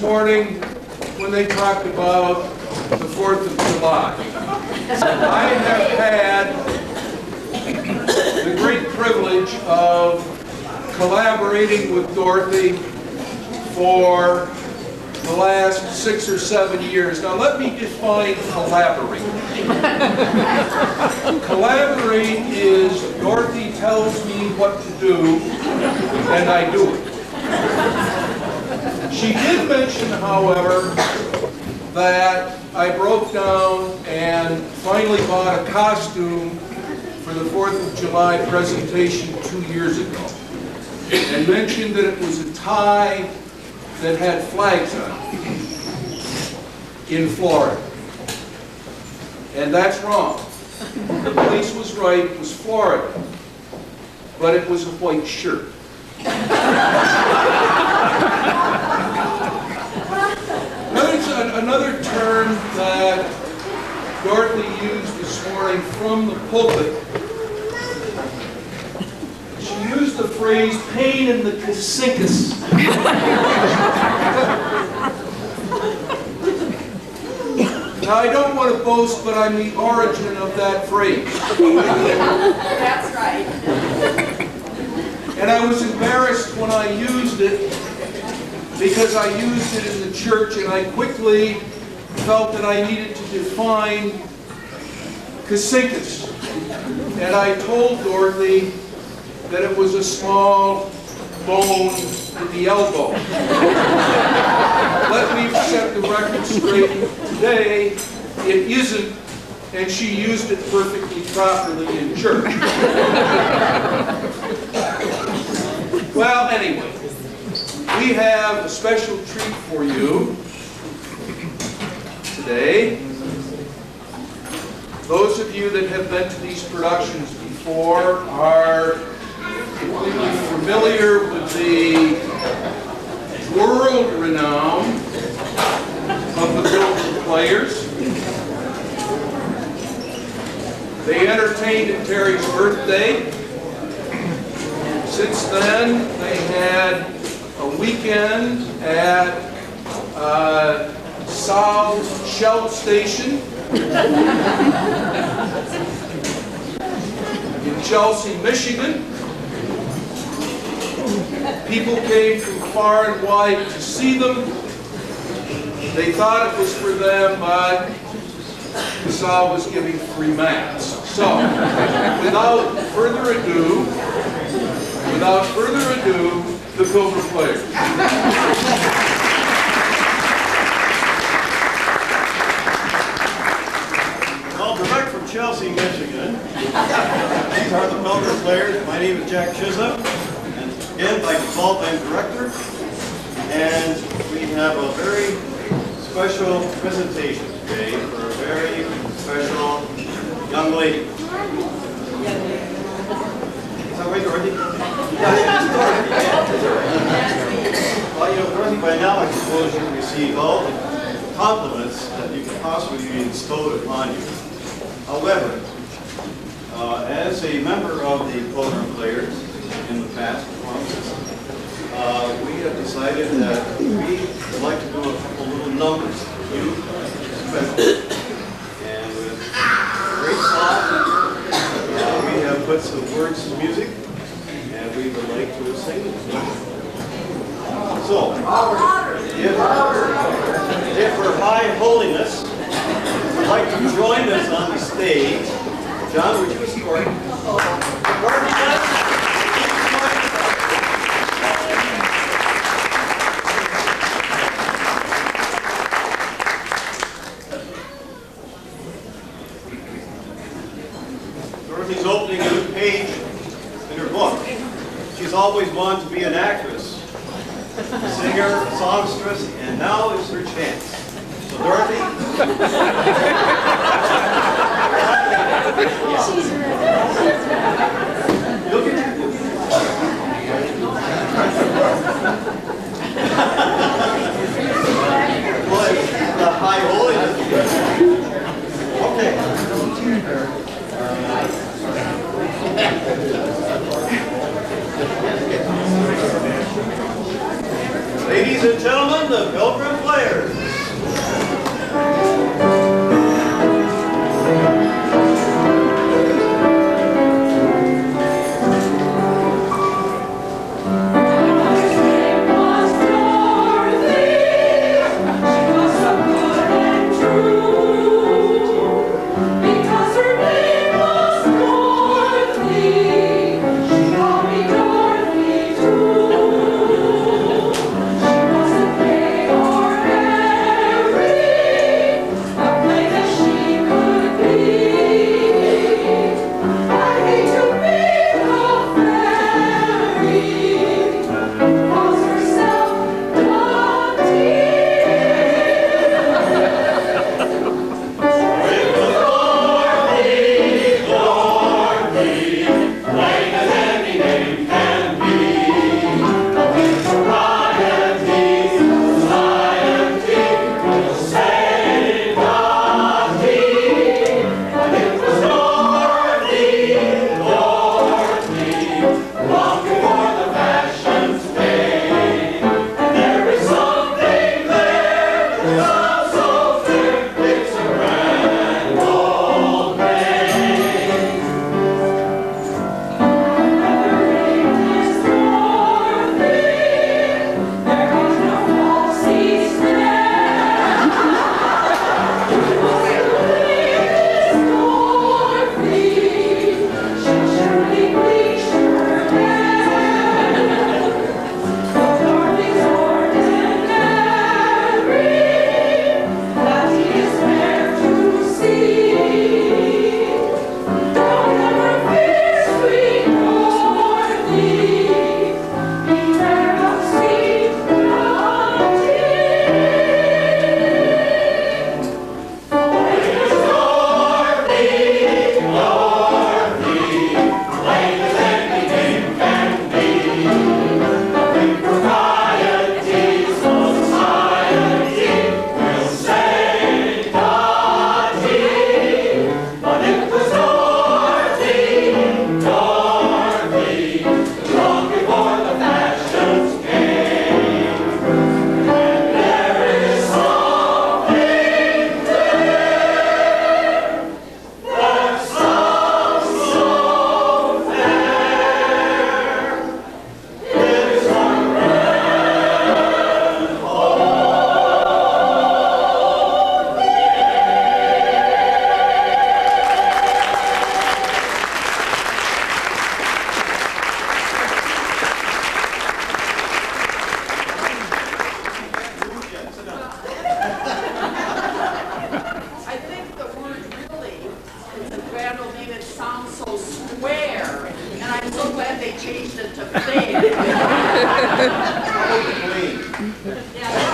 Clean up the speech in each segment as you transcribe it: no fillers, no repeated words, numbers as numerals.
Morning when they talked about the 4th of July. I have had the great privilege of collaborating with Dorothy for the last 6 or 7 years. Now let me define collaborate. Collaborate is Dorothy tells me what to do and I do it. She did mention, however, that I broke down and finally bought a costume for the 4th of July presentation 2 years ago, and mentioned that it was a tie that had flags on it in Florida. And that's wrong. The police was right, it was Florida, but it was a white shirt. Another term that Dorothy used this morning from the pulpit, she used the phrase pain in the casincus. Now I don't want to boast, but I'm the origin of that phrase. That's right. And I was embarrassed when I used it, because I used it in the church and I quickly felt that I needed to define casincus. And I told Dorothy that it was a small bone in the elbow. Let me set the record straight. Today, it isn't, and she used it perfectly properly in church. Well, anyway. We have a special treat for you today. Those of you that have been to these productions before are completely familiar with the world renown of the Pilgrim players. They entertained at Terry's birthday. Since then, they had a weekend at Sal's Shell Station in Chelsea, Michigan. People came from far and wide to see them. They thought it was for them, but Sal was giving free mass. So, without further ado, the Pilgrim players. Well, direct from Chelsea, Michigan. These are the Pilgrim players. My name is Jack Chisholm, and again, by default, I'm director. And we have a very special presentation today for a very special young lady. Is that right, Dorothy? Well, you know, Dorothy, by now I suppose you receive all the compliments that you could possibly be bestowed upon you. However, as a member of the Pilgrim players in the past performances, we have decided that we would like to do a couple little numbers for you, special. And with great song, we have put some words to music, and we would like to sing it. So, if her High Holiness would like to join us on the stage, John, would you escort? Dorothy's opening a new page in her book. She's always wanted to be an actress, a singer, a songstress, and now is her chance. So Dorothy. She's ready. Look at you. Boy, the High Holiness. Okay. Ladies and gentlemen, the Pilgrim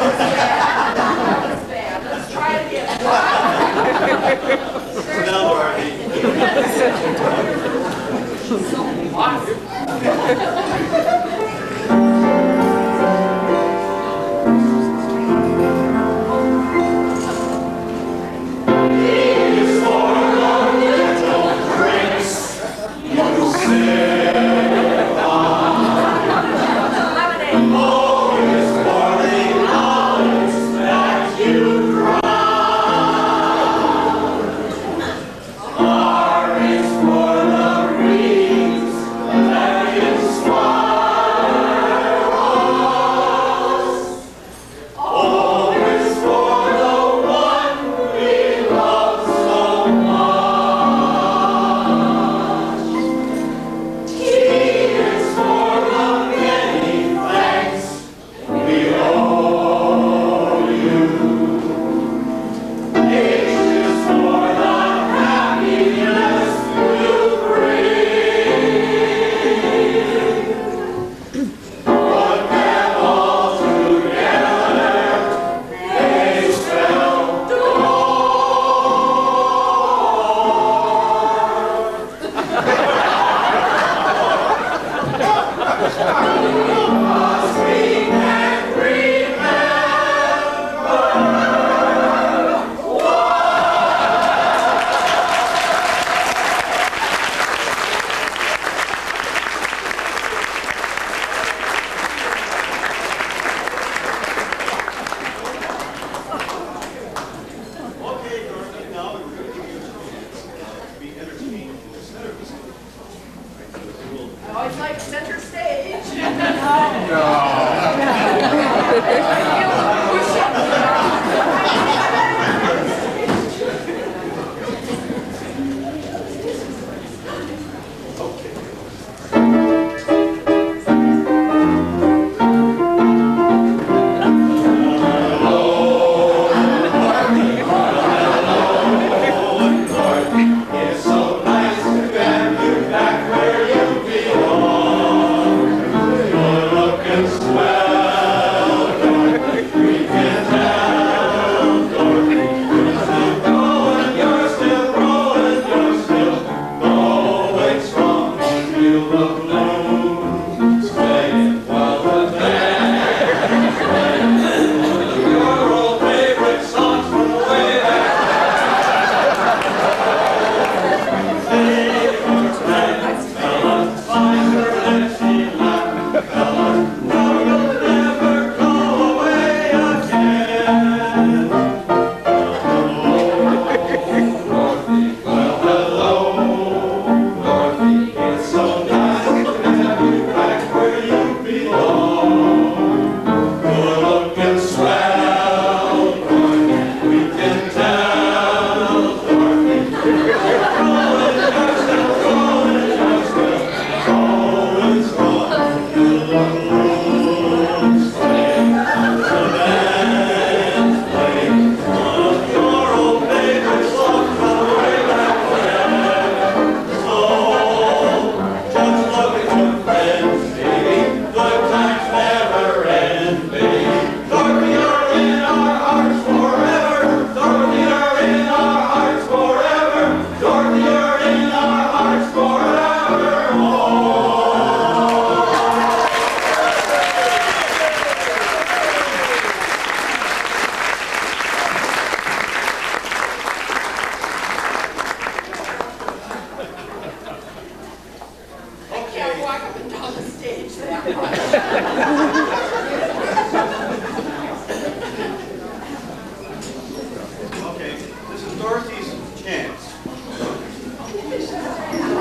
That was bad. Let's try it again. Sit down,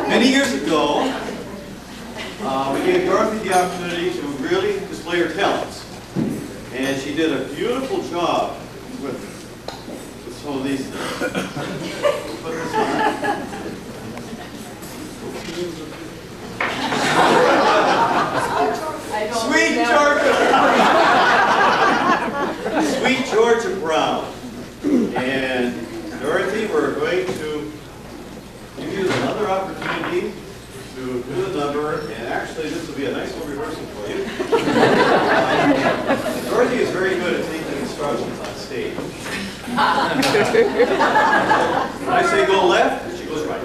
Many years ago, we gave Dorothy the opportunity to really display her talents. And she did a beautiful job with some of these things. We'll put this on. Sweet Georgia! Sweet Georgia Brown. And Dorothy, we're going to give you another opportunity to do the number, and actually this will be a nice little rehearsal for you. Dorothy is very good at taking instructions on stage. When I say go left, she goes right.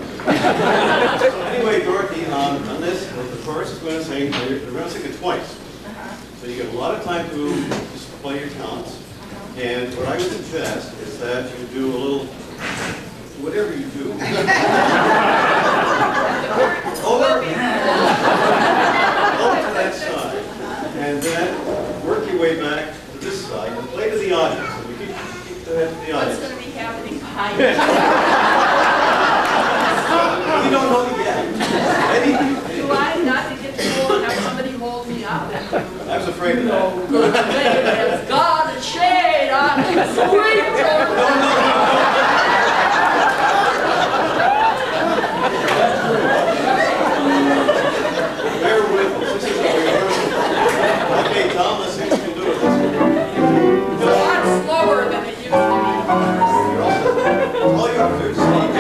So anyway, Dorothy, on this, the chorus is going to sing, they're going to sing it twice. So you get a lot of time to display your talents. And what I would suggest is that you do a little, whatever you do. Over to that side. And then work your way back to this side and play to the audience. So we keep the head to the What's audience. going to be happening behind me? We don't know yet. Anything. Do I not to get told and have somebody hold me up? I was afraid of that. Good thing has got a shade on his sweet Georgia. No. Bear with us. This is a rehearsal. Okay, Tom, let's see if you can do it. It's a lot slower than it used to be. You're all set. All you have to do is sneak in.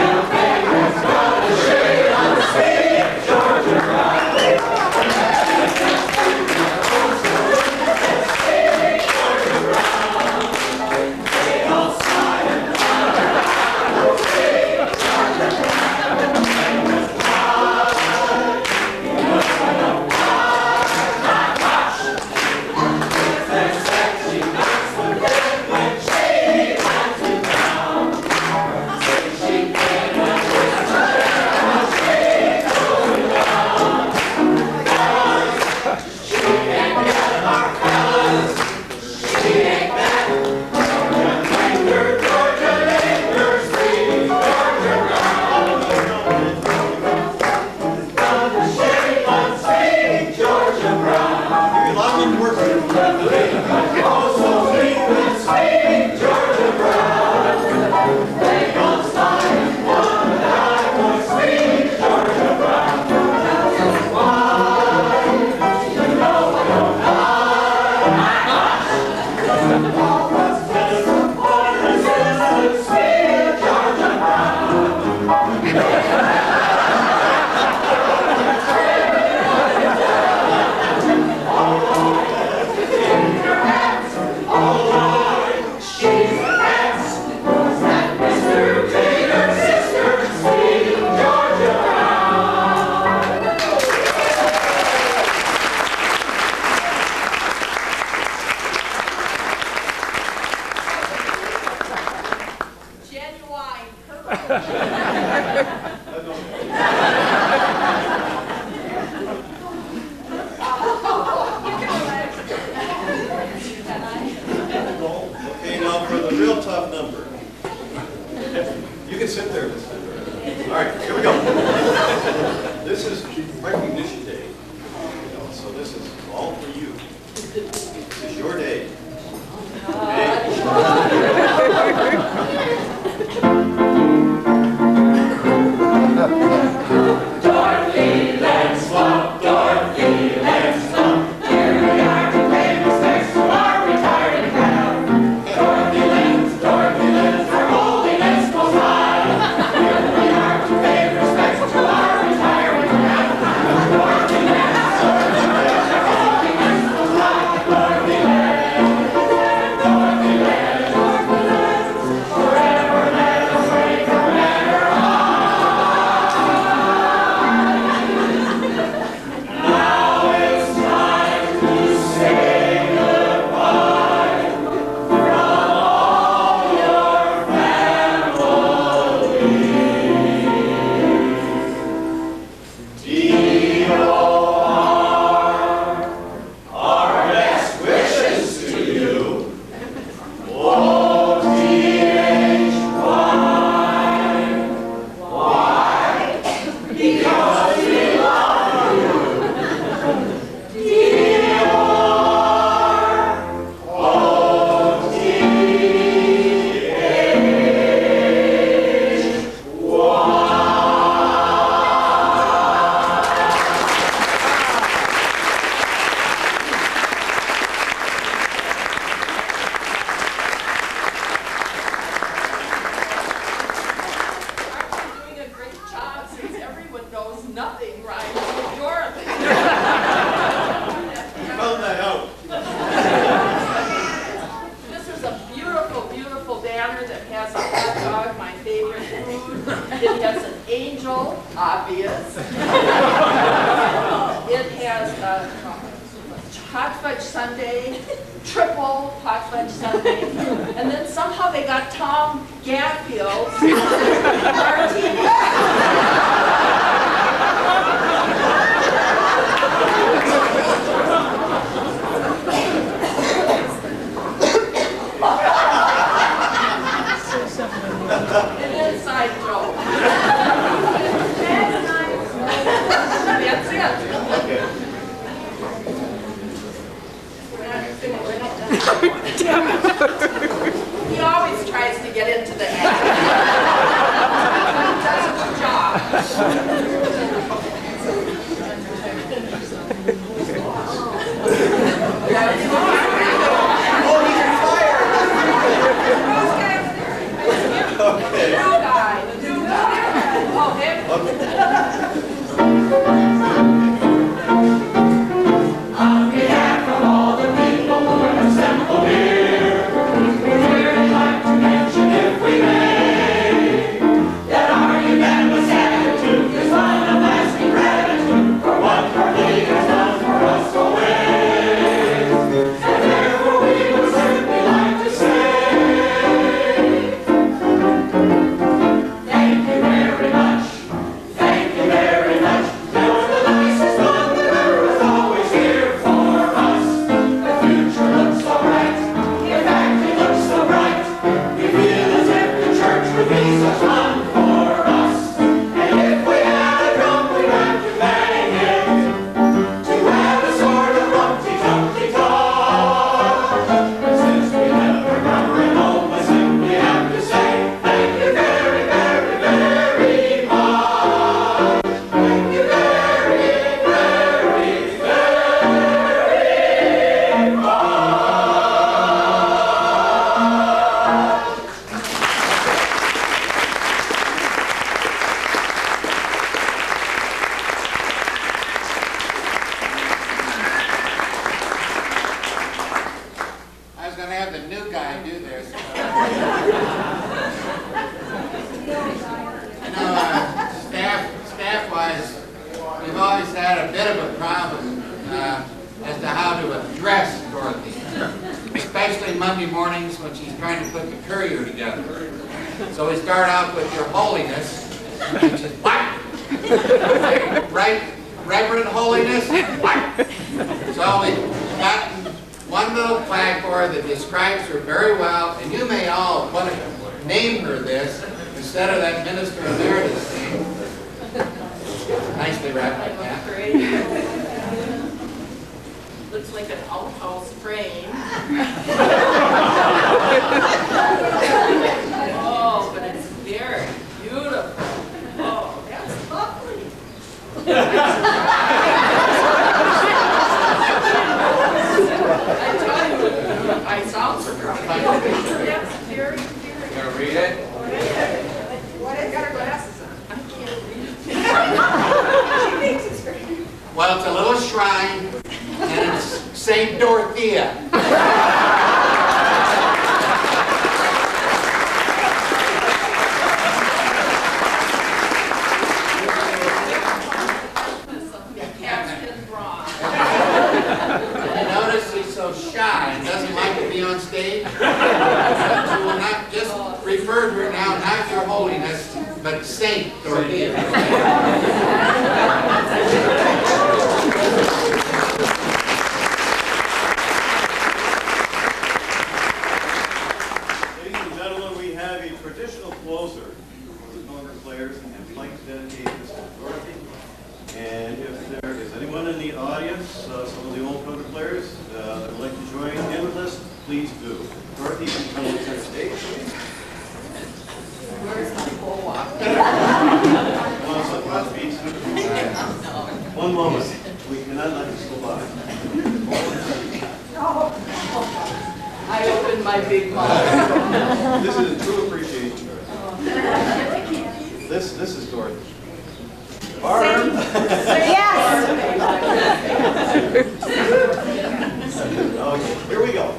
Okay, now for the real tough number. You can sit there. All right, here we go. This is recognition day. So this is all for you. This is your day. Dorothy, let's swap. Dorothy, let's swap. Here we are to pay respects to our retired cab. Dorothy lends, our holiness goes high. Here we are to pay respects to our retired cab. Dorothy lends, our holiness goes high. Dorothy lends, angel, obvious. It has hot fudge sundae, triple hot fudge sundae, and then somehow they got Tom Gaffield's martini. An inside joke. That's it. Okay. He always tries to get into the act. He does his Oh, he's retired. Okay. New guy. Oh, him? On behalf of all the people who have assembled here, we'd really like to mention, if we may, that our unanimous attitude is one of lasting gratitude for what our league has done for us always. And therefore we would simply like to say, thank you very much. Thank you very much. You're the nicest one that ever was always here for us. The future looks so bright. In fact, it looks so bright. We feel as if the church would be such fun for us. And if we had a drum, we'd have to bang it to have a sort of rumpty-tumpty-talk. But since we never remember at home, I simply have to say thank you very, very, very much. Thank you very, very, very much. I was going to have the new guy do this. I know, staff-wise, we've always had a bit of a problem as to how to address Dorothy, especially Monday mornings when she's trying to put the courier together. So we start out with Your Holiness, which is what? Right, Reverend Holiness? What? So we've got one little plaque for her that describes her very well, and you may all want to name her this instead of that Minister Emeritus name. Nicely wrapped like that. Looks like an outhouse frame. Oh, but it's very beautiful. Oh, that's lovely. I tell you, I sound surprised. That's very, very. You gonna read it? What, I got her glasses on. I can't read. She thinks it's great. Well, it's a little shrine, and it's St. Dorothea. The captain's wrong. You notice he's so shy and doesn't like to be on stage? So we'll not just refer to her now, not Your Holiness, but Saint Dorothea. Ladies and gentlemen, we have a traditional closer for the conga players, and I'd like to dedicate this to Dorothy. And if there is anyone in the audience, some of the old conga players that would like to join in with us, please do. Dorothy, you can come to the center stage, please. Where's my boa? Let's be one moment. We cannot let this go by. I opened my big mouth. This is a true appreciation, Dorothy. This is Dorothy. Barb. Okay, here we go.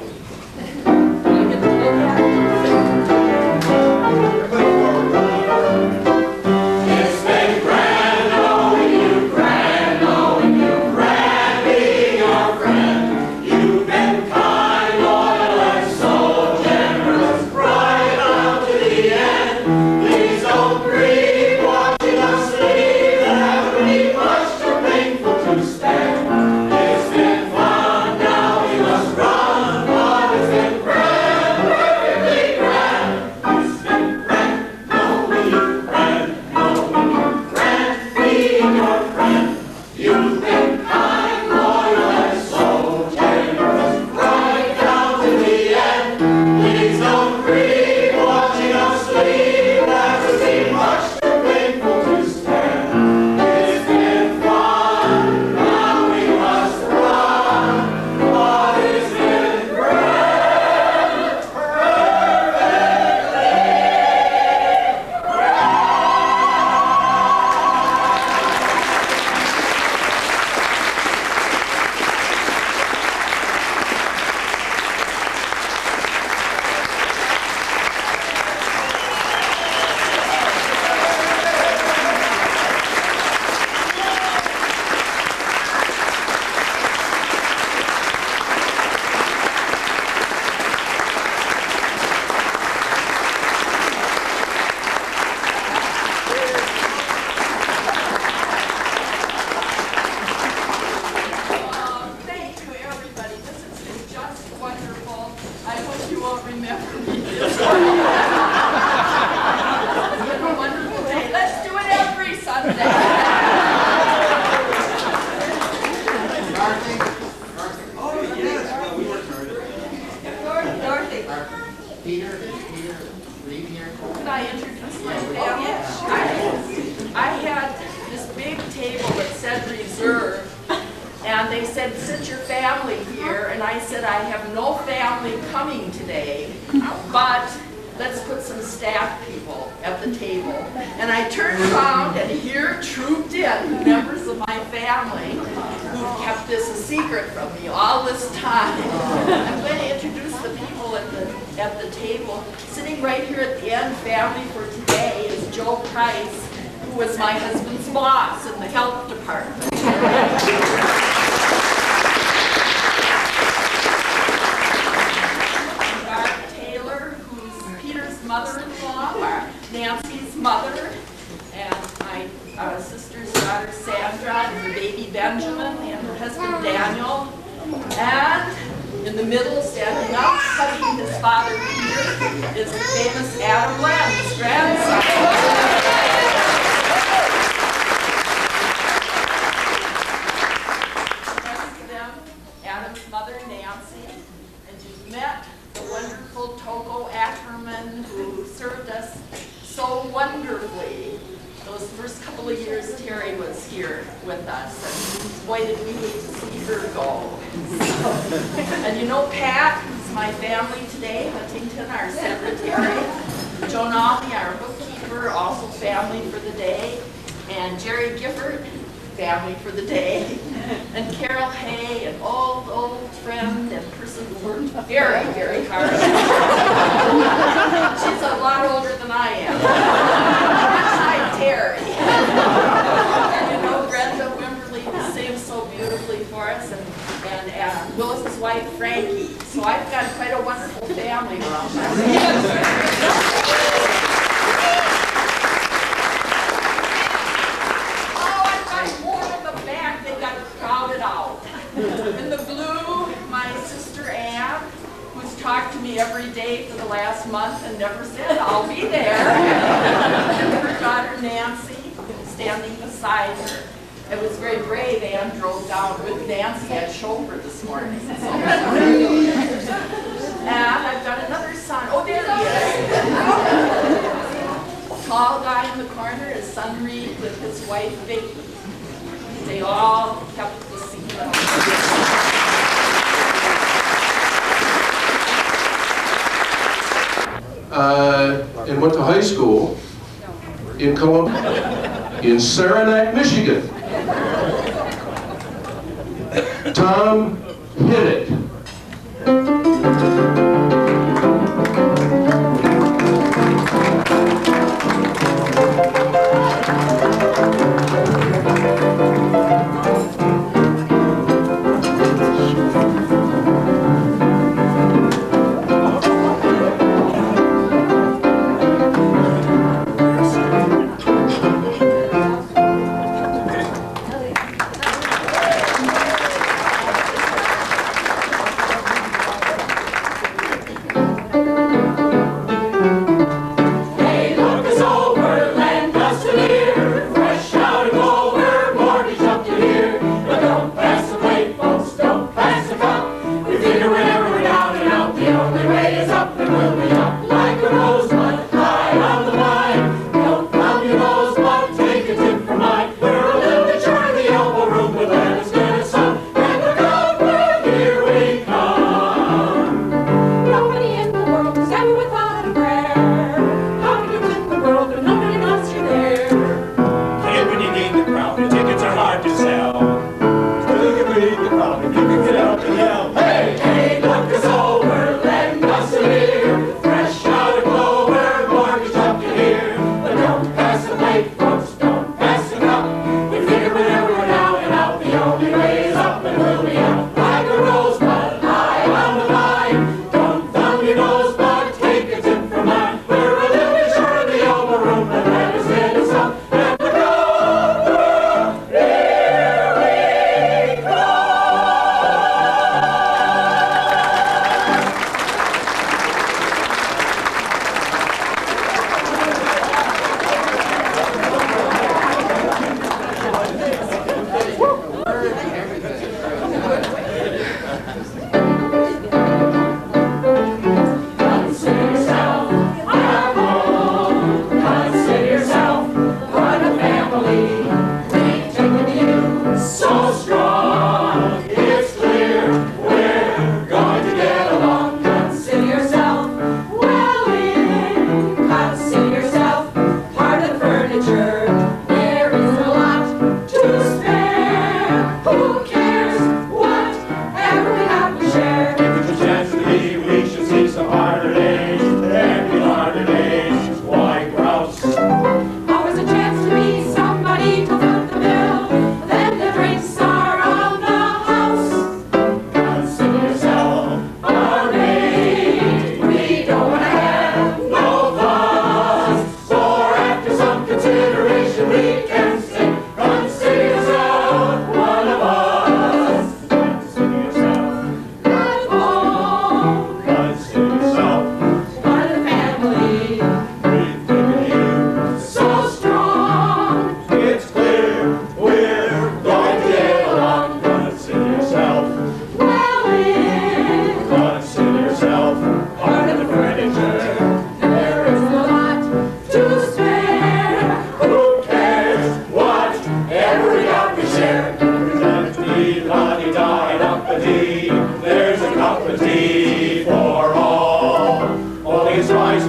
Everybody forward. It's Peter, read here. Can I introduce my family? I had this big table that said reserve, and they said, sit your family here, and I said, I have no family coming today, but let's put some staff people at the table. And I turned around, and here trooped in members of my family who kept this a secret from me all this time. I'm going to introduce the people at the table. Sitting right here at the end, family for today, is Joe Price, who was my husband's boss in the health department. Mother-in-law, Nancy's mother, and my sister's daughter Sandra, and her baby Benjamin, and her husband Daniel. And in the middle, standing up, hugging his father Peter, is the famous Adam Lamb, his grandson. Next to them, Adam's mother Nancy, and you've met the wonderful Togo Ackerman who served us so wonderfully. Those first couple of years Terry was here with us, and boy did we hate to see her go. And you know Pat, who's my family today, Huntington, our secretary, Joan Almy, our bookkeeper, also family for the day, and Jerry Gifford, family for the day, and Carol Hay, an old friend and person who worked very, very hard. She's a lot older than I am. Hi, Terry. And you know, Brenda Wimberly, who sings so beautifully for us, and Willis's wife, Frankie. So I've got quite a wonderful family around us. In the blue, my sister Ann, who's talked to me every day for the last month and never said, I'll be there. And her daughter Nancy, standing beside her. It was very brave. Ann drove down with Nancy at chauffeur this morning. So, and I've got another son. Oh, there he is. Tall guy in the corner is son Reed with his wife Vicki. They all kept the secret. And went to high school in Columbia, in Saranac, Michigan. Tom hit it.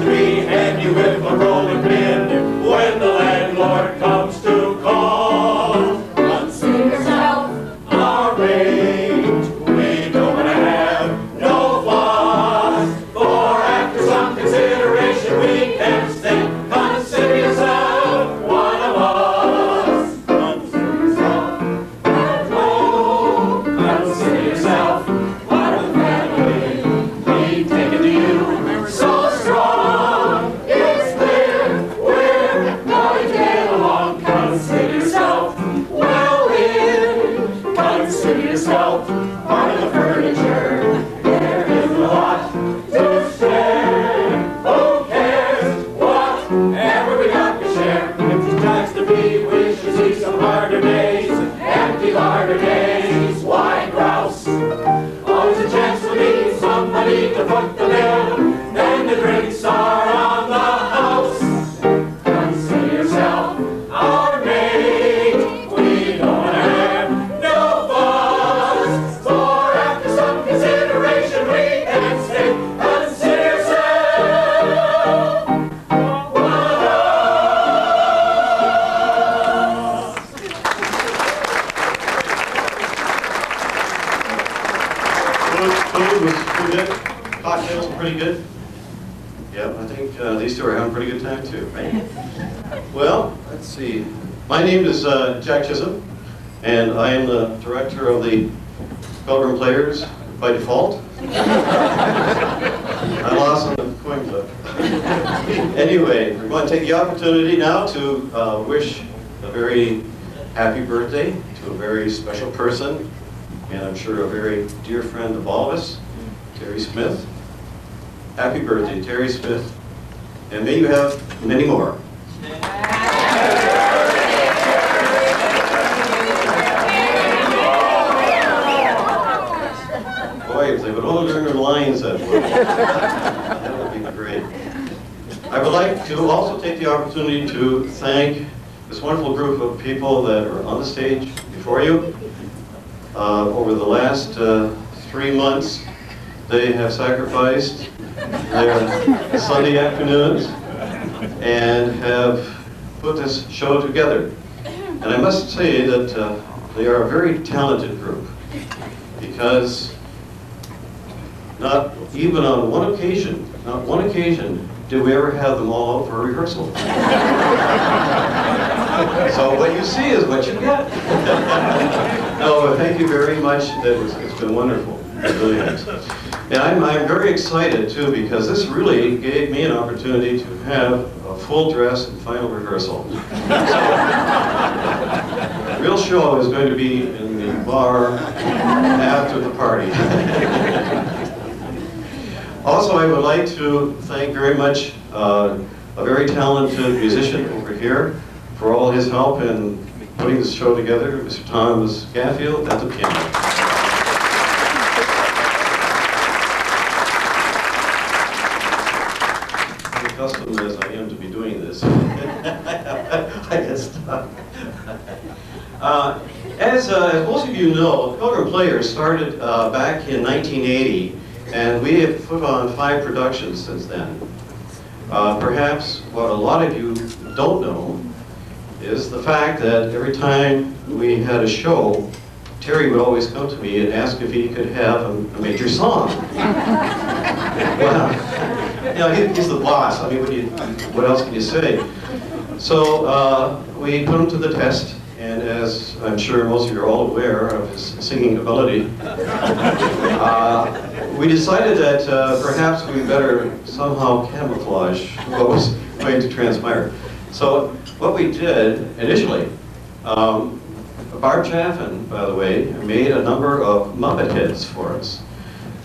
to behead you with a rolling pin when the landlord comes to call. Consider yourself our mate. We don't want to have no fuss, for after some consideration we can stay. Consider yourself one of us. Consider yourself consider yourself part of the family. We take it to you so strong. It's clear we're going to get along. Consider yourself well in. Consider yourself part of the furniture. There is a lot to share. Who cares whatever we got to share? If it's times to be, we should see some harder days. Empty harder days. Why grouse? Always a chance to meet somebody to foot the bill. Then the drinks are on the house. Consider yourself our mate. We don't want to have no fuss, for after some consideration we can stay. Consider yourself one of us. Food was pretty good. Cocktails were pretty good. Yep, I think these two are having a pretty good time too, right? Well, let's see. My name is Jack Chisholm, and I am the director of the Pilgrim Players by default. I lost on the coin flip. Anyway, we're going to take the opportunity now to wish a very happy birthday to a very special person, and I'm sure a very dear friend of all of us, Terry Smith. Happy birthday, Terry Smith, and may you have many more. Boy, if they would all learn their lines that way, that would be great. I would like to also take the opportunity to thank this wonderful group of people that are on the stage before you. Over the last 3 months, they have sacrificed their Sunday afternoons and have put this show together. And I must say that they are a very talented group, because not even on one occasion, did we ever have them all out for a rehearsal. So what you see is what you get. No, thank you very much. It's been wonderful. It really has. And I'm very excited too, because this really gave me an opportunity to have a full dress and final rehearsal. So, the real show is going to be in the bar after the party. Also, I would like to thank very much a very talented musician over here for all his help in putting this show together, Mr. Thomas Gaffield at the piano. Accustomed as I am to be doing this, I get stuck. As most of you know, Pilgrim Players started back in 1980, and we have put on 5 productions since then. Perhaps what a lot of you don't know is the fact that every time we had a show, Terry would always come to me and ask if he could have a major song. Well, you know, he's the boss. I mean, what else can you say? So we put him to the test, and as I'm sure most of you are all aware of his singing ability, we decided that perhaps we better somehow camouflage what was going to transpire. So what we did initially, Barb Chaffin, by the way, made a number of Muppet heads for us.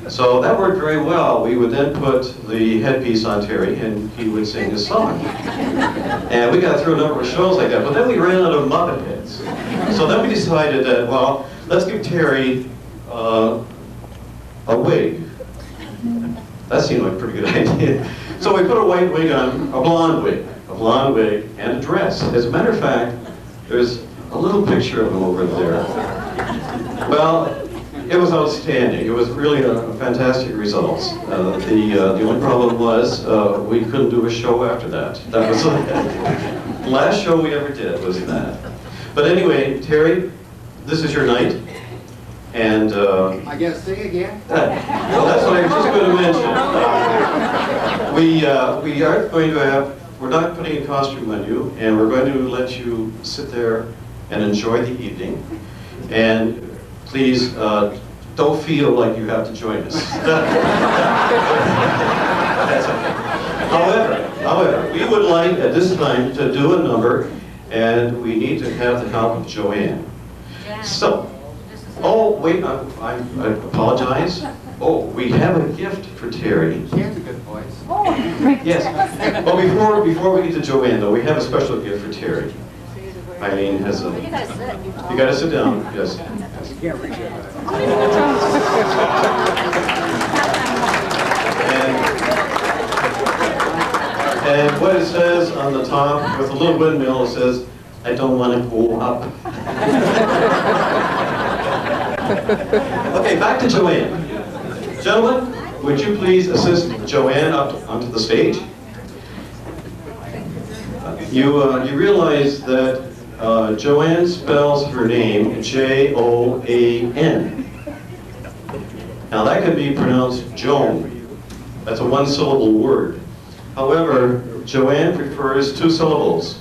So that worked very well. We would then put the headpiece on Terry, and he would sing his song. And we got through a number of shows like that, but then we ran out of Muppet heads. So then we decided that, well, let's give Terry a wig. That seemed like a pretty good idea. So we put a white wig on, a blonde wig, and a dress. As a matter of fact, there's a little picture of him over there. Well, It was outstanding. It was really a fantastic results. The only problem was we couldn't do a show after that. That was the last show we ever did was that. But anyway, Terry, this is your night, and I gotta sing again? well, that's what I was just going to mention. We aren't going to have. We're not putting a costume on you, and we're going to let you sit there and enjoy the evening. And please don't feel like you have to join us. That's okay. However, we would like at this time to do a number, and we need to have the help of Joanne. So, oh wait, I apologize. Oh, we have a gift for Terry. She has a good voice. Yes. Well, before we get to Joanne, though, we have a special gift for Terry. Eileen has a. You gotta sit down. Yes. And what it says on the top with a little windmill, it says, "I don't want to go up." Okay, back to Joanne. Gentlemen, would you please assist Joanne up onto the stage? You realize that Joanne spells her name J-O-A-N. Now that could be pronounced Joan. That's a one-syllable word. However, Joanne prefers two syllables.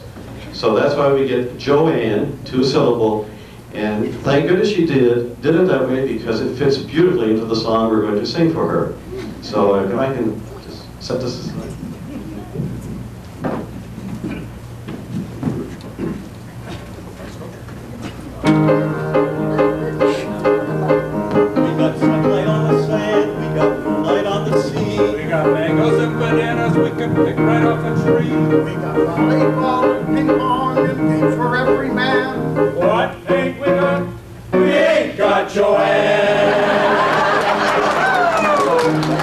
So that's why we get Joanne, two-syllable. And thank goodness she did it that way because it fits beautifully into the song we're going to sing for her. So if I can just set this aside. We got sunlight on the sand, we got moonlight on the sea. We got mangoes and bananas we can pick right off a tree. We got volleyball and ping pong and games for every man. What ain't we got? We ain't got Joanne!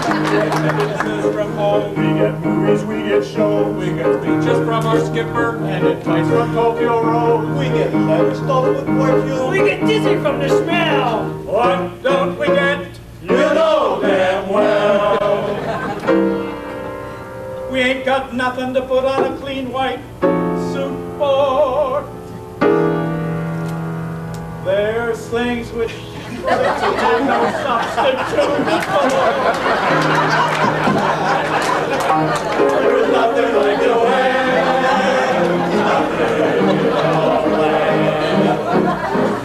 We get remittances from home, we get movies, we get shows, we get speeches from our skipper, and advice from Tokyo Road. We get letters stuffed with perfume. We get dizzy from the smell! What don't we get? You know damn well! We ain't got nothing to put on a clean white suit for. There's things which are no substitute for. There's nothing like Joanne, nothing in all land.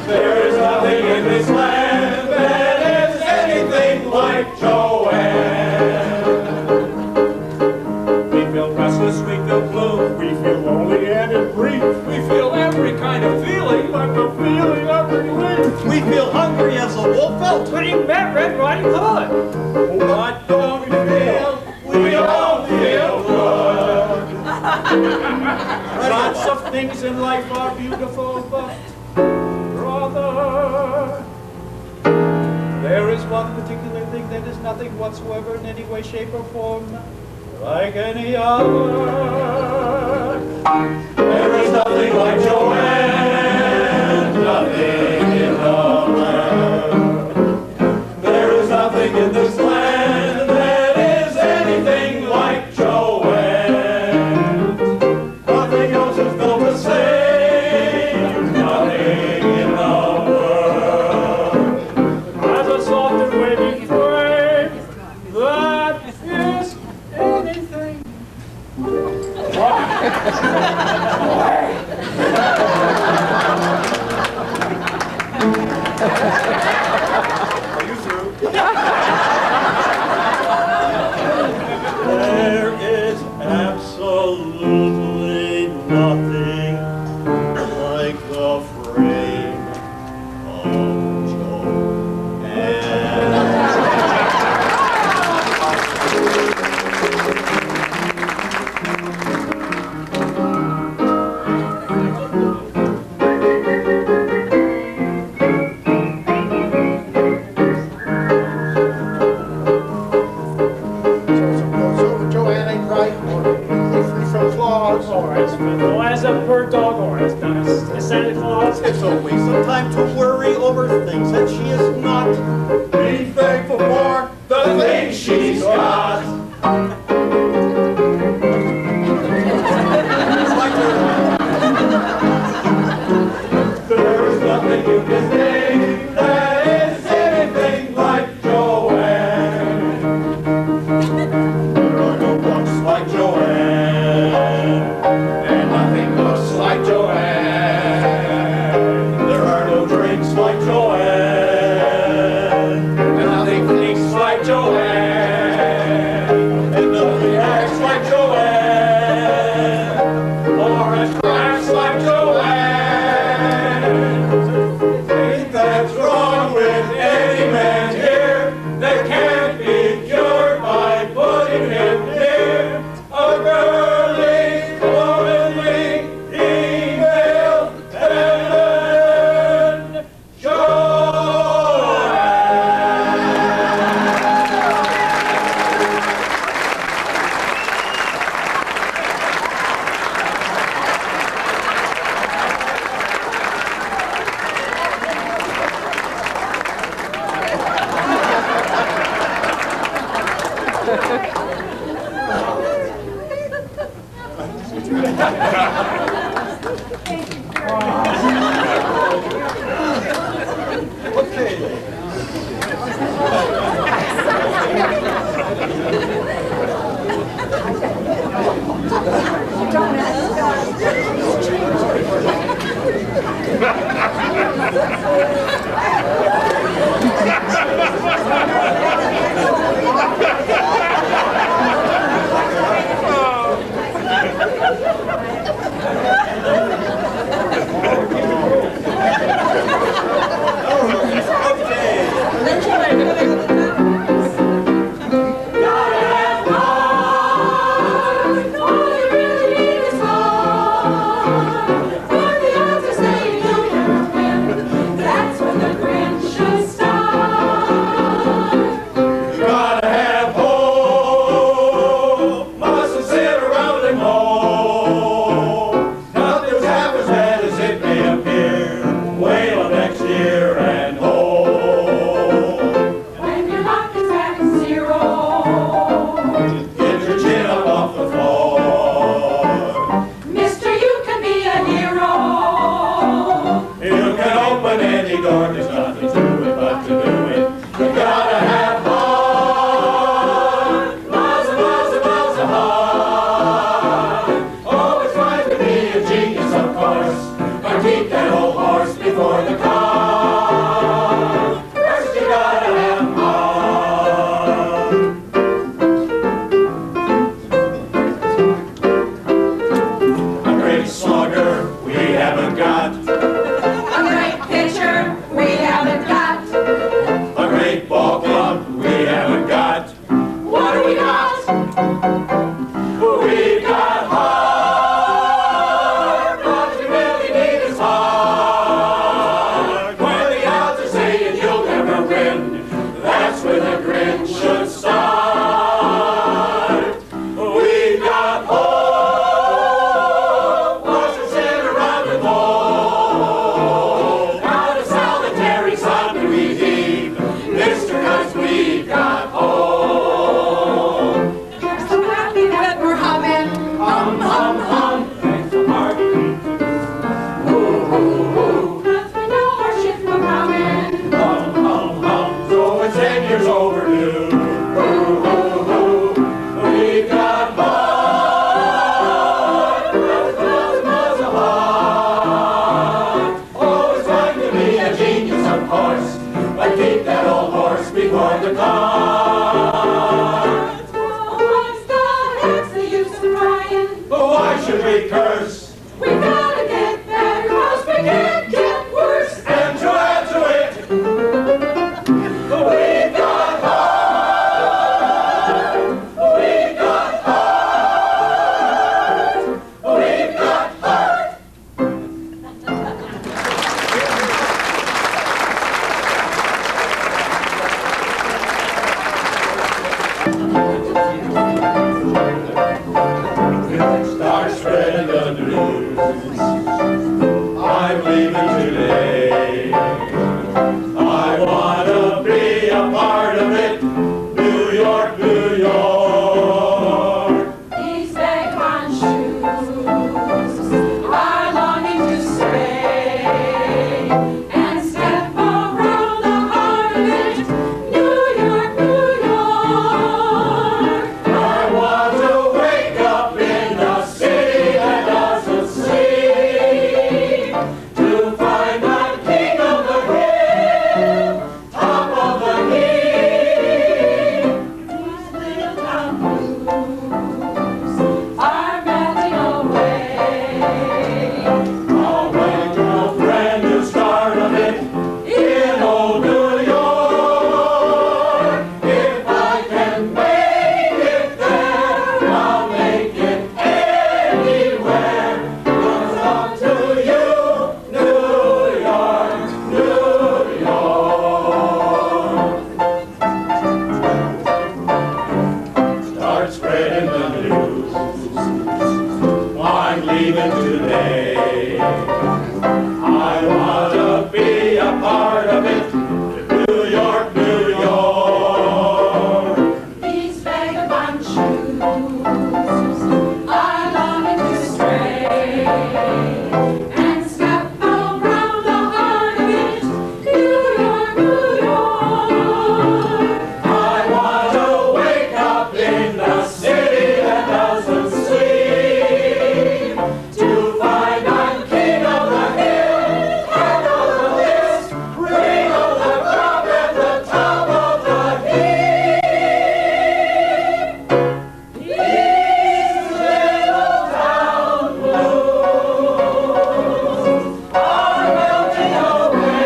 There is nothing in this land that is anything like Joanne. We feel restless, we feel blue, we feel lonely and in grief. We feel every kind of feeling, like the feeling of relief. We feel hungry as a wolf felt. Putting Red Riding Hood. What don't we feel? We all feel good. Lots of things in life are beautiful, but brother, there is one particular thing that is nothing whatsoever in any way, shape, or form like any other. There is nothing like Joanne, nothing in the land. There is nothing in this land that is anything like Joanne. Nothing else is built the same, nothing in the world. As a soft and waving frame that is anything. Are you through? There is absolutely nothing like the frame of So Joanne ain't right or completely free from flaw. Claus? All right, Spencer. As a bird dog or as Santa Claus. It's a waste of time to worry over things that she is not. Be thankful for the things she's got. There's nothing you can say that is anything like Joanne. There are no books like Joanne, and nothing looks like Joanne. There are no drinks like Joanne, and nothing thinks like Joanne, and nothing acts like Joanne, or has crafts like Joanne. Ain't that's wrong with any man here that can't be cured by putting him near a girly, womanly, female, and Joanne. Stars spread blues. I'm leaving today. I wanna be a part of it. New York, New York. These vagabond shoes are longing to stray and step around the heart of it. New York, New York. I want to wake up in a city that doesn't sleep, to find the king of the hill, top of the heap. These little town blues are melting away. I'll make a brand new start of it in old New York. If I can make it there, I'll make it anywhere. Cause I'm to you, New York, New York. Start spreading the news. I'm leaving today. I want to be a part of it. New York, New York. These vagabond shoes are longing to stray and step around the heart of it. New York, New York. I want to wake up in the city that doesn't sleep, to find I'm king of the hill, head of the list, ring of the crop at the top of the heap. These little town blues are melting away.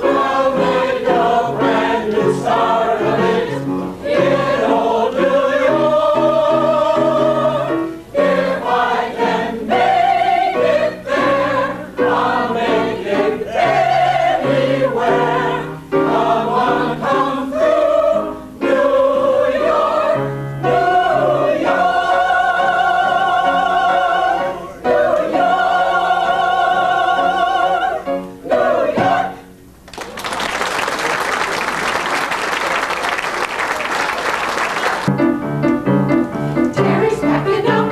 I'll make a brand new start of it in old New York. If I can make it there, I'll make it anywhere. Come on, come through, New York, New York, New York, New York. Terry's packing up,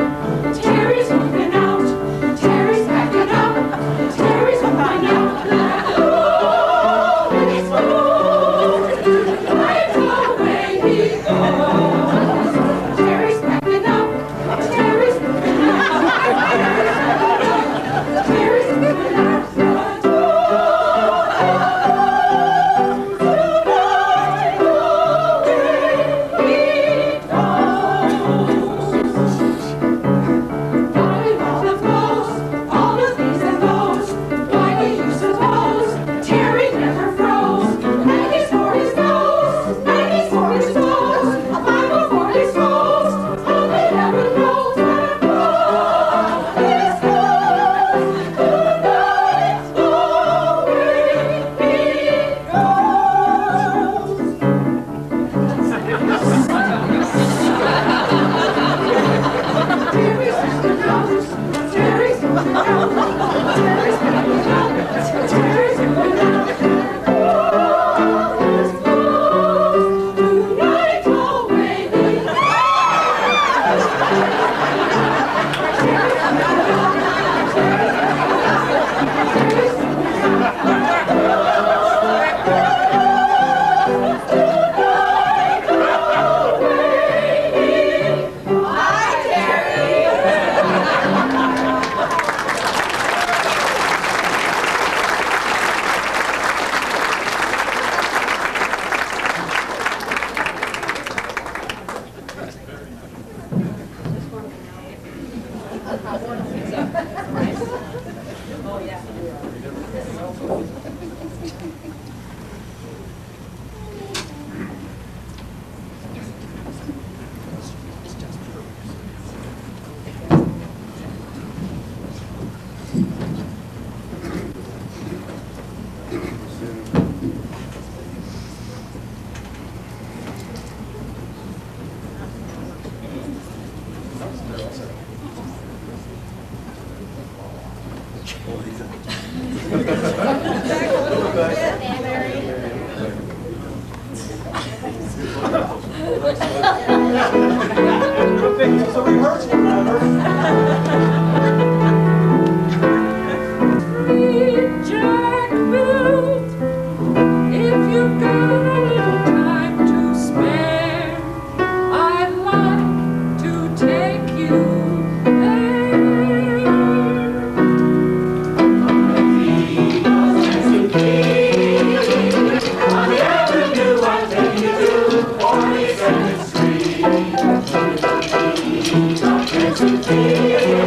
Terry's moving out, Terry's packing up, Terry's moving out. Oh, it's smooth, right away he goes. Terry's packing up, Terry's moving out, Terry's moving out. All of these and those, why do you suppose Terry never froze? 90s for his nose, 90s for his toes, a Bible for his toes, only heaven knows where it goes. His toes, tonight, away he Terry's moving out, Terry's moving out, Terry's moving out. Oh, his clothes, tonight away he goes. Terry's moving out, Terry's moving out, tonight away he goes. Hi, Terry. It's a rehearsal, remember? Jack built, if you've got a little time to spare, I'd like to take you there. On the avenue, I'll take you to 42nd Street. Nothing to fear.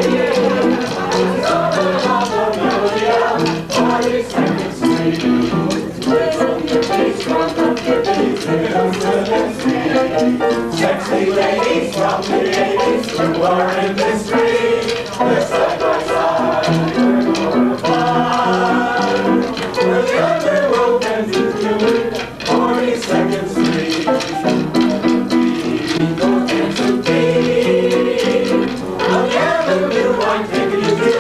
Sexy ladies from the 80s who are in this street. They're side by side, they're going fun. Where the underworld can be viewed, 42nd Street. Go into be. On the avenue, I'm taking you to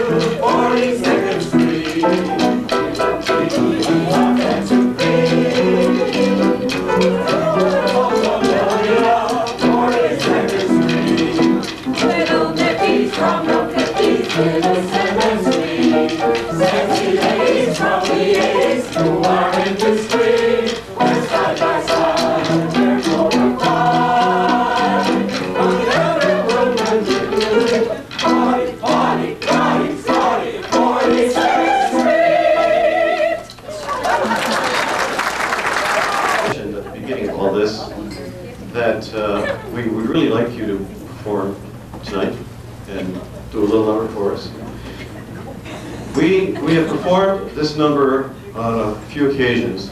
42nd Street. Walk into Little Nickies from the 50s, little 7th Street. Sexy ladies from the 80s who are in the street. They're side by side, they're going fun. On the other world, and you party, party, party, party, 42nd Street. At the beginning of all this, that we would really like you to perform tonight and do a little number for us. We have performed this number on a few occasions.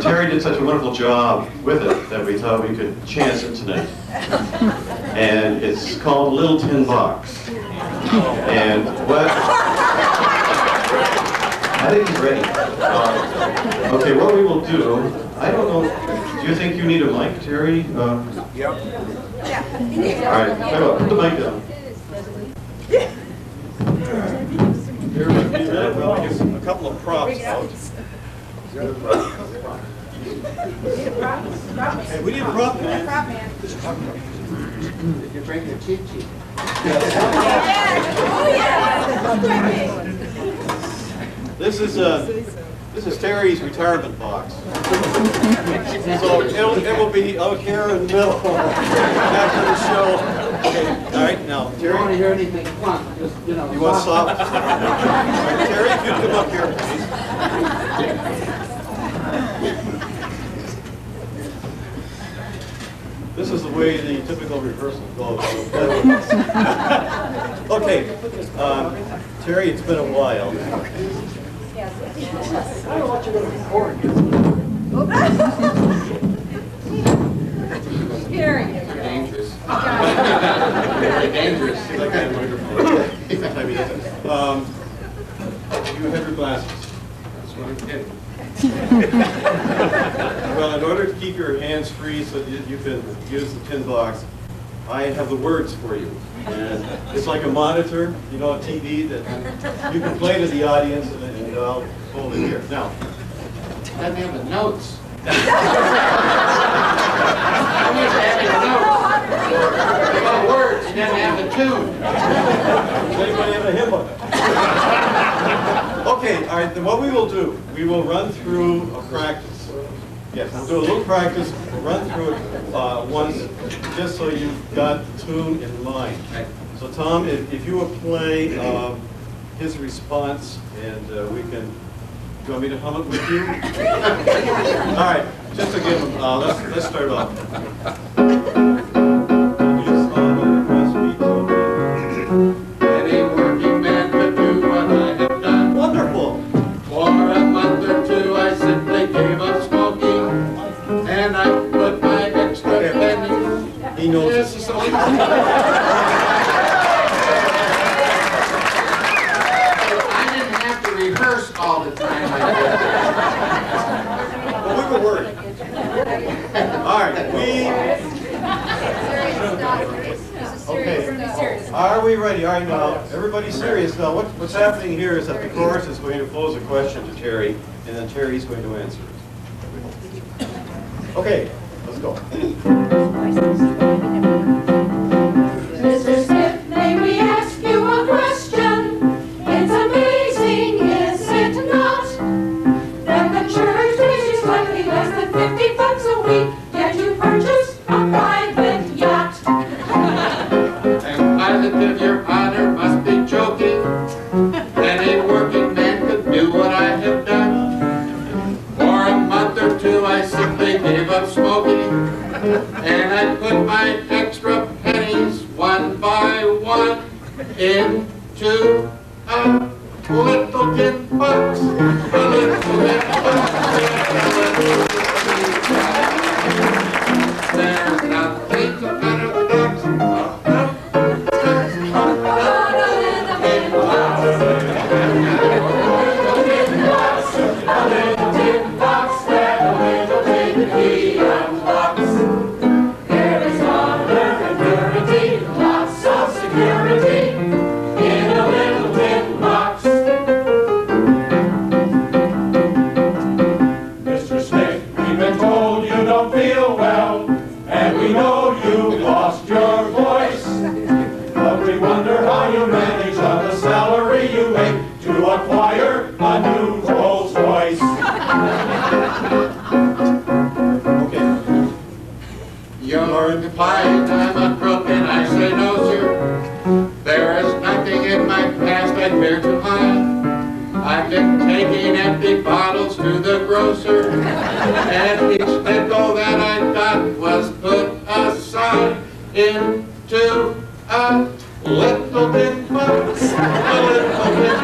Terry did such a wonderful job with it that we thought we could chance it tonight. And it's called Little Tin Box. And what? I think he's ready. Okay, what we will do, I don't know, do you think you need a mic, Terry? Yep. All right, tell you what, put the mic down. Here would be, well, I guess a couple of props out. Hey, we need a prop man. Did you bring the cheat sheet? This is Terry's retirement box. So it will be out here in the middle after the show. Okay, all right, now If you want to Terry, hear anything fun, just, you know. you want soft? All right, Terry, if you'd come up here, please. This is the way the typical rehearsal goes. Okay, Terry, it's been a while. I don't know what you're going to record. Here. They're dangerous. Very dangerous. That kind of microphone. You have your glasses. That's what I'm kidding. Well, in order to keep your hands free so that you can use the tin box, I have the words for you. And it's like a monitor, you know, on TV that you can play to the audience, and I'll hold it here. Now, Doesn't have the notes. I wish I had the notes. They got words, and doesn't have the tune. does anybody have a hymn book? Okay, all right, then what we will do, we will run through a practice. Yes, we'll do a little practice, we'll run through it once, just so you've got the tune in mind. So Tom, if you will play his response, and we can, do you want me to hum it with you? All right, just to give him, let's start off. You just press me, Tom. Any working man could do what I have done. Wonderful. For a month or two, I simply gave up smoking, and I put my extra penny. He knows This it. is so I didn't have to rehearse all the time I did. But we were worried. All right, okay. Are we ready? All right, now, everybody serious. Now, what's happening here is that the chorus is going to pose a question to Terry, and then Terry's going to answer it. Okay, let's go. Mr. Smith, may we ask you a question? It's amazing, is it not? That the church pays you slightly less than $50 a week, yet you purchase a private yacht. And positive, Your Honor, must be joking. Any working man could do what I have done. For a month or two, I simply gave up smoking, and I put my extra pennies one by one into a little tin box. A little tin box. There's nothing to unorthodox about Mr. Smith, we've been told you don't feel well, and we know you lost your voice. But we wonder how you manage on the salary you make to acquire a new Rolls Royce. Okay. You're implying I'm a crook, and I say no, sir. There is nothing in my past I fear to hide. I've been taking empty bottles to the grocer, and each nickel that I got was put aside into a little tin box. A little tin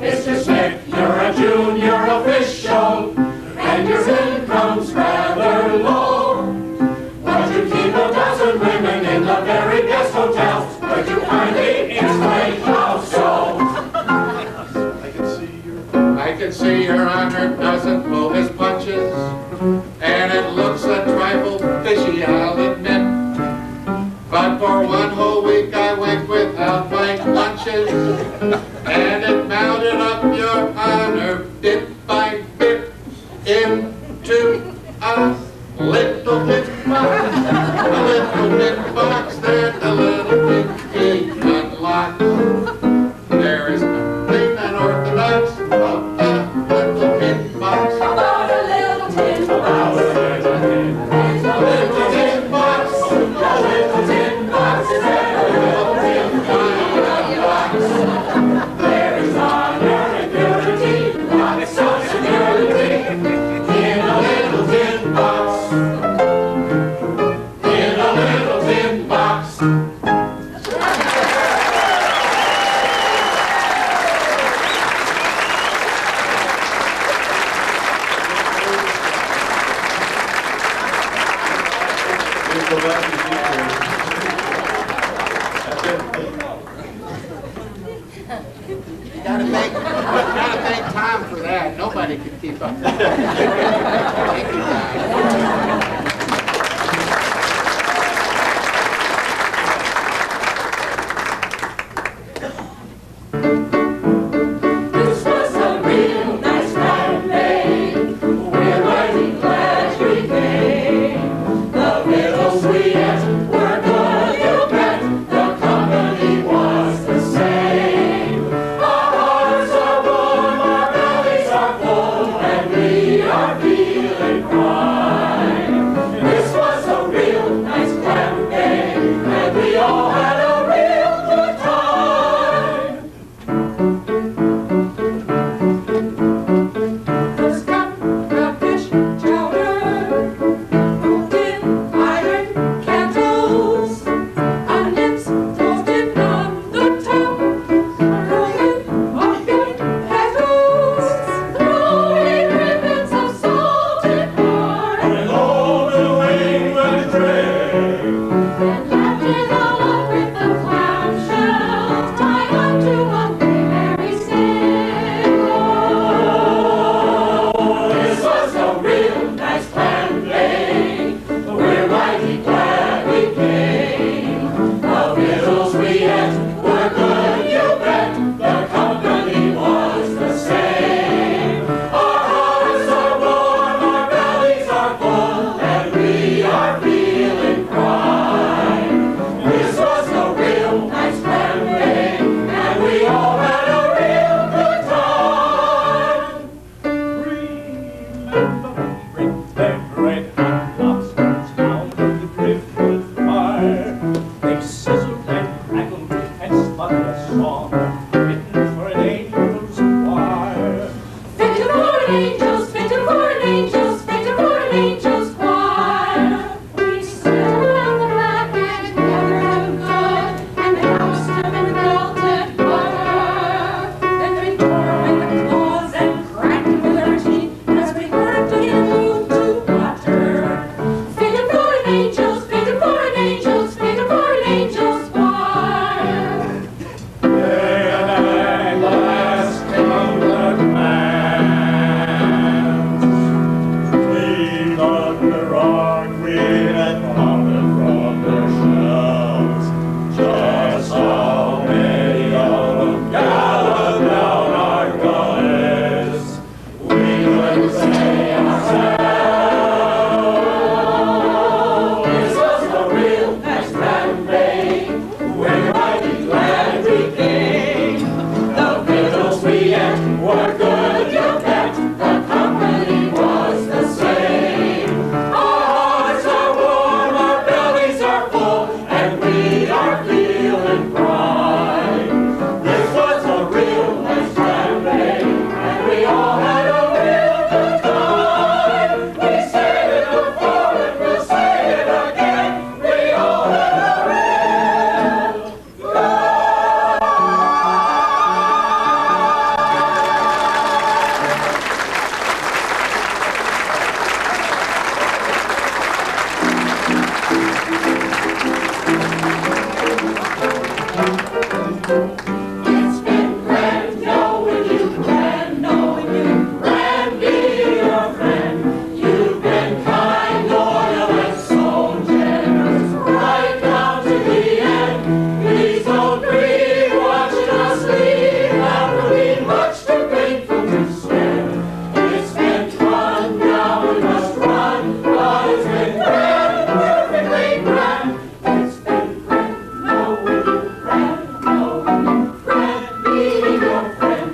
Mr. Smith, you're a junior official, and your income's rather low. But you keep a dozen women in the very best hotels. Could you kindly explain how so? I can see Your Honor doesn't pull his punches, and it looks a trifle fishy, I'll admit. But for one whole week I went without my lunches, and it mounted up, Your Honor, bit by bit, into a little tin box. A little tin box that the little tin key unlocks. There is nothing unorthodox about a little tin box. About a little tin box. A little tin box. A little tin box that a little tin key unlocks. There is honor and purity, lots of security, in a little tin box. In a little tin box. Please go back to your seat, Terry. You gotta thank Tom for that. Nobody could keep up. Thank you, guys. This was a real nice plan made. We're mighty glad we came. The victuals we ate were good, you bet. The company was the same. Our hearts are warm, our bellies are full, and we are feeling fine. This was a real nice plan made, and we all had a real good time. It's been grand knowing you, grand knowing you, grand being your friend. You've been kind, loyal, and so generous, right down to the end. Please don't grieve watching us leave. That will be much too painful to stand. It's been fun, now we must run, but it's been grand, perfectly grand. It's been grand knowing you, grand knowing you, grand being your friend.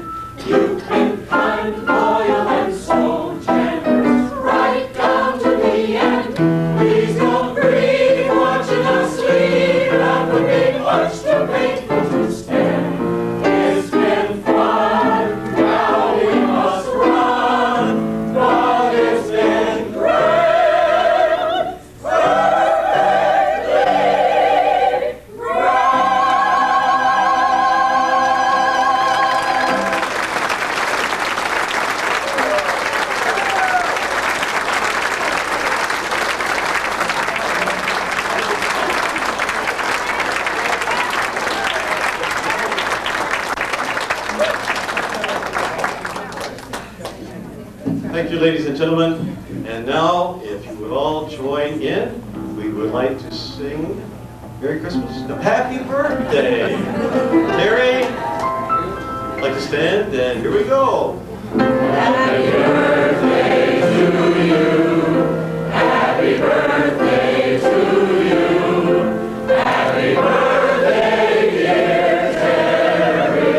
You've been kind, loyal, and so generous, right down to the end. Please don't grieve watching us leave. That would be much too painful to stand. It's been fun, now we must run, but it's been grand, perfectly grand. Thank you, ladies and gentlemen. And now, if you would all join in, we would like to sing Merry Christmas. No, Happy Birthday. Terry, I'd like to stand, and here we go. Happy birthday to you. Happy birthday to you. Happy birthday, dear Terry.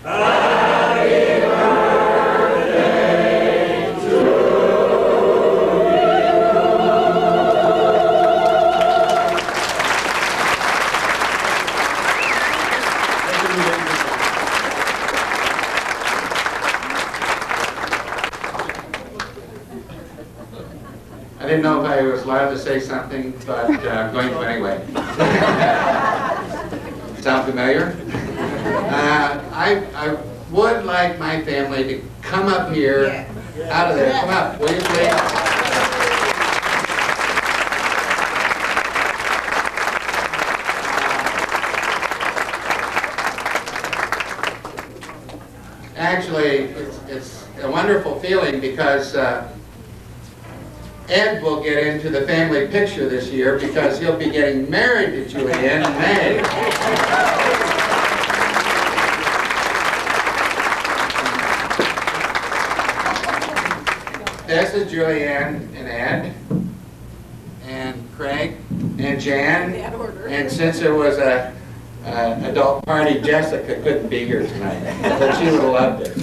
Happy birthday to I didn't know if I was allowed to say something, but I'm going to anyway. Sound familiar? I would like my family to come up here, out of there. Come up, will you please? Actually, it's a wonderful feeling because Ed will get into the family picture this year because he'll be getting married to Julianne in May. This is Julianne and Ed, and Craig, and Jan, and since there was a adult party, Jessica couldn't be here tonight, but she would have loved it.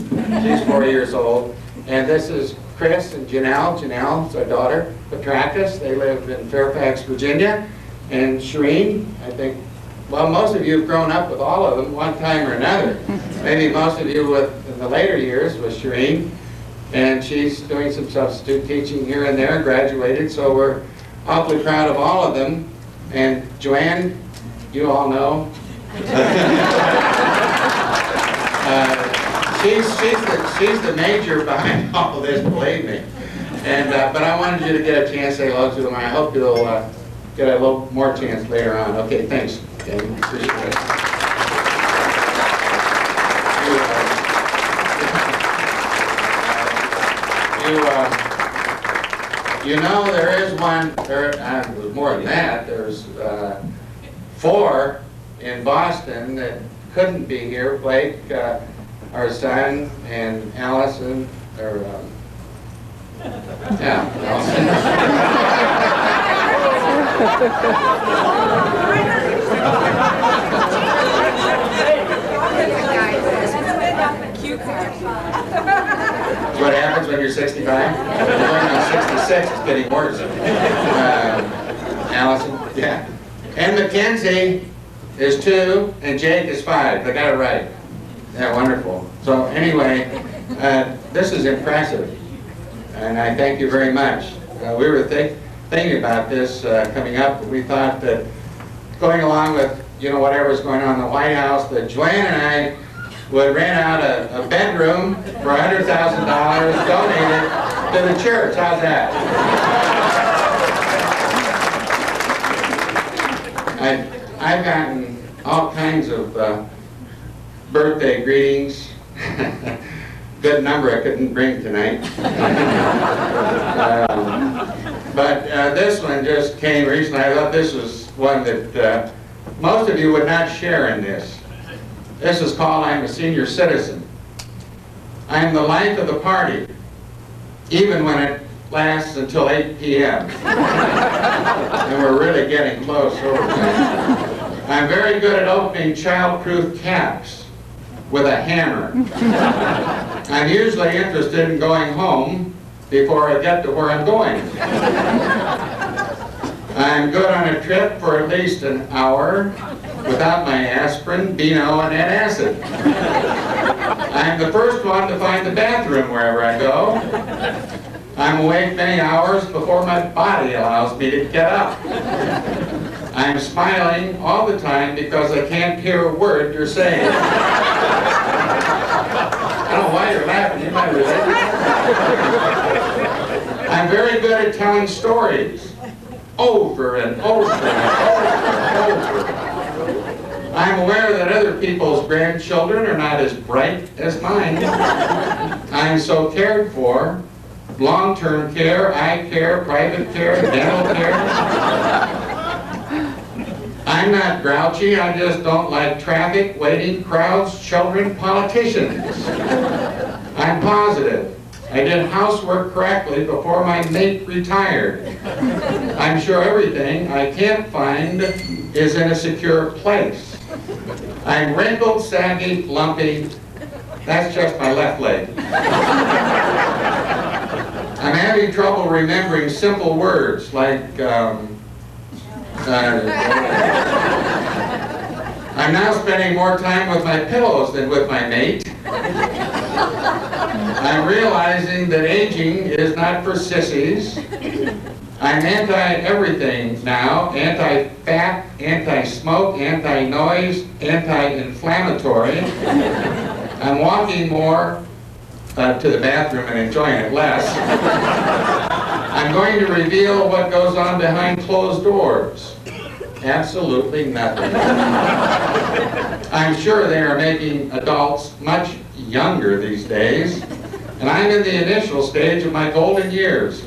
She's 4 years old. And this is Chris and Janelle. Janelle's our daughter, Patrakis. They live in Fairfax, Virginia. And Shireen, I think, well, most of you have grown up with all of them one time or another. Maybe most of you in the later years with Shireen. And she's doing some substitute teaching here and there, graduated, so we're awfully proud of all of them. And Joanne, you all know. She's the major behind all of this, believe me. And but I wanted you to get a chance to say hello to them. I hope you'll get a little more chance later on. Okay, thanks. Okay, appreciate it. You know, there is one, there's more than that, there's 4 in Boston that couldn't be here. Blake, our son, and Allison, or, yeah, Allison. That's what happens when you're 65. When I'm 66, it's getting worse. Allison, yeah. And Mackenzie is 2, and Jake is 5. I got it right. Yeah, wonderful. So anyway, this is impressive, and I thank you very much. We were thinking about this coming up, but we thought that going along with, you know, whatever was going on in the White House, that Joanne and I would rent out a bedroom for $100,000, donate it to the church. How's that? I've gotten all kinds of birthday greetings. Good number I couldn't bring tonight. But this one just came recently. I thought this was one that most of you would not share in this. This is called I'm a Senior Citizen. I am the life of the party, even when it lasts until 8 p.m. And we're really getting close over time. I'm very good at opening child-proof caps with a hammer. I'm usually interested in going home before I get to where I'm going. I'm good on a trip for at least an hour without my aspirin, Beano, and antacid. I'm the first one to find the bathroom wherever I go. I'm awake many hours before my body allows me to get up. I'm smiling all the time because I can't hear a word you're saying. I don't know why you're laughing, you might relate. I'm very good at telling stories over and over and over and over. I'm aware that other people's grandchildren are not as bright as mine. I'm so cared for. Long-term care, eye care, private care, dental care. I'm not grouchy, I just don't like traffic, waiting crowds, children, politicians. I'm positive. I did housework correctly before my mate retired. I'm sure everything I can't find is in a secure place. I'm wrinkled, saggy, lumpy. That's just my left leg. I'm having trouble remembering simple words like, I'm now spending more time with my pillows than with my mate. I'm realizing that aging is not for sissies. I'm anti-everything now, anti-fat, anti-smoke, anti-noise, anti-inflammatory. I'm walking more to the bathroom and enjoying it less. I'm going to reveal what goes on behind closed doors. Absolutely nothing. I'm sure they are making adults much younger these days, and I'm in the initial stage of my golden years.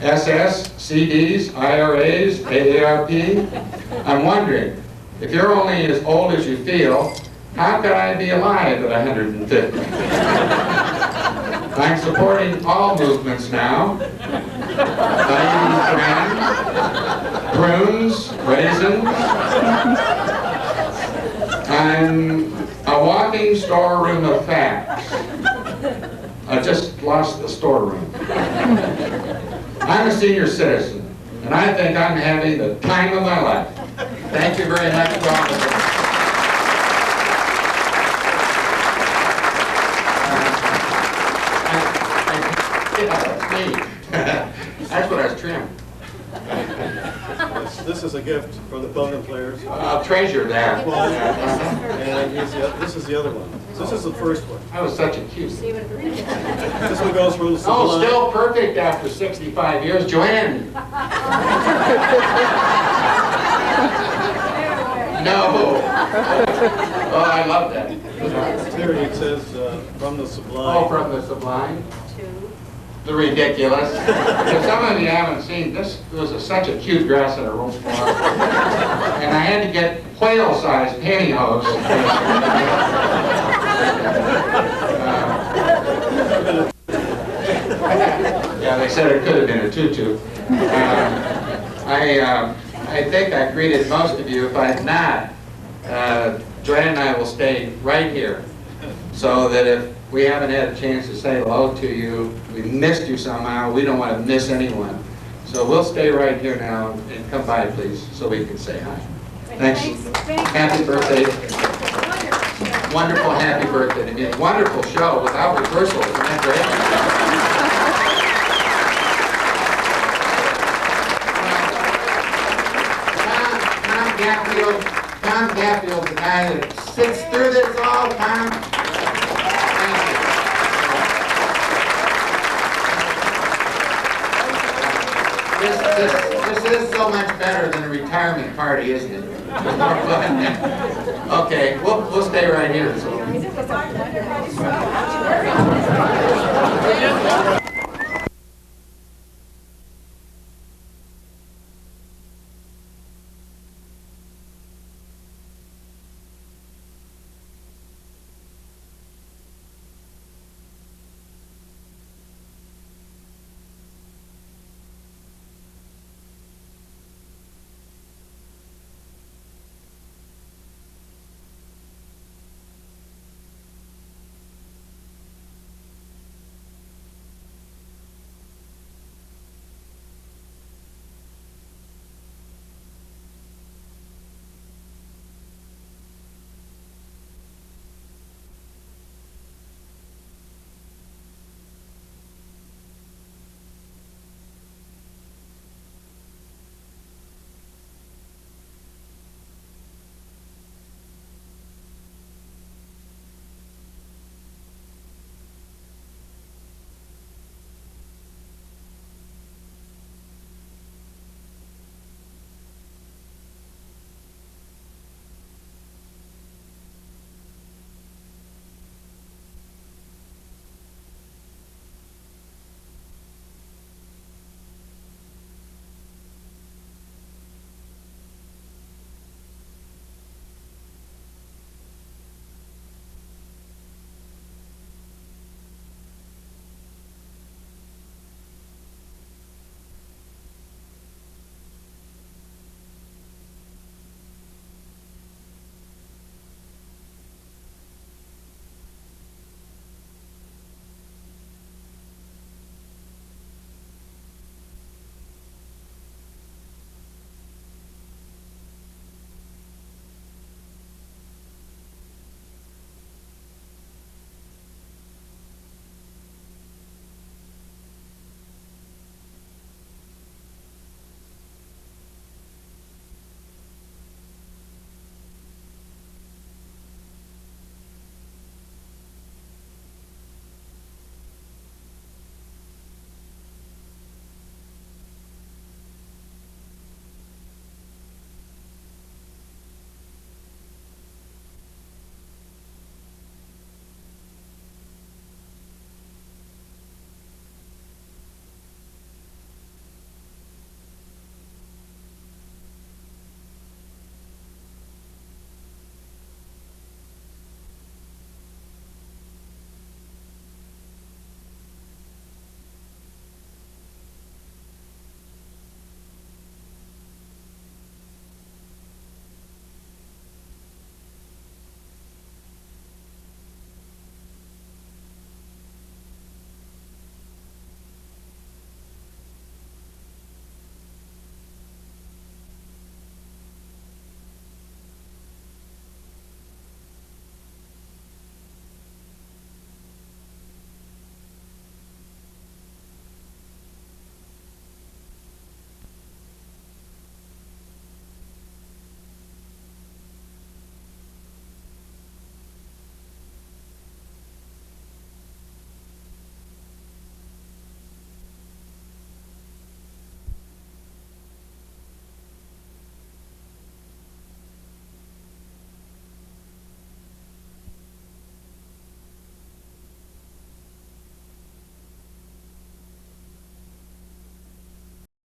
SS, CDs, IRAs, AARP. I'm wondering, if you're only as old as you feel, how could I be alive at 150? I'm supporting all movements now. Diabetes bran, prunes, raisins. I'm a walking storeroom of facts. I just lost the storeroom. I'm a senior citizen, and I think I'm having the time of my life. Thank you very much for all of this. That's what I was trimmed. This is a gift for the Pilgrim players. I'll treasure that. And this is the other one. This is the first one. That was such a cute. This one goes from the Oh, Sublime. still perfect after 65 years. Joanne. No. Oh, I love that. Here it says from the Sublime. Oh, from the Sublime. The ridiculous. If some of you haven't seen this, was such a cute dress in a room for, and I had to get whale-sized pantyhose. Yeah, they said it could have been a tutu. I think I greeted most of you. If I've not, Joanne and I will stay right here, so that if we haven't had a chance to say hello to you, we missed you somehow, we don't want to miss anyone. So we'll stay right here now, and come by, please, so we can say hi. Thanks. Happy birthday. Wonderful happy birthday to me. Wonderful show without rehearsals. Isn't that great? Tom Gaffield's the guy that sits through this all, Tom. This is so much better than a retirement party, isn't it? Okay, we'll stay right here. So.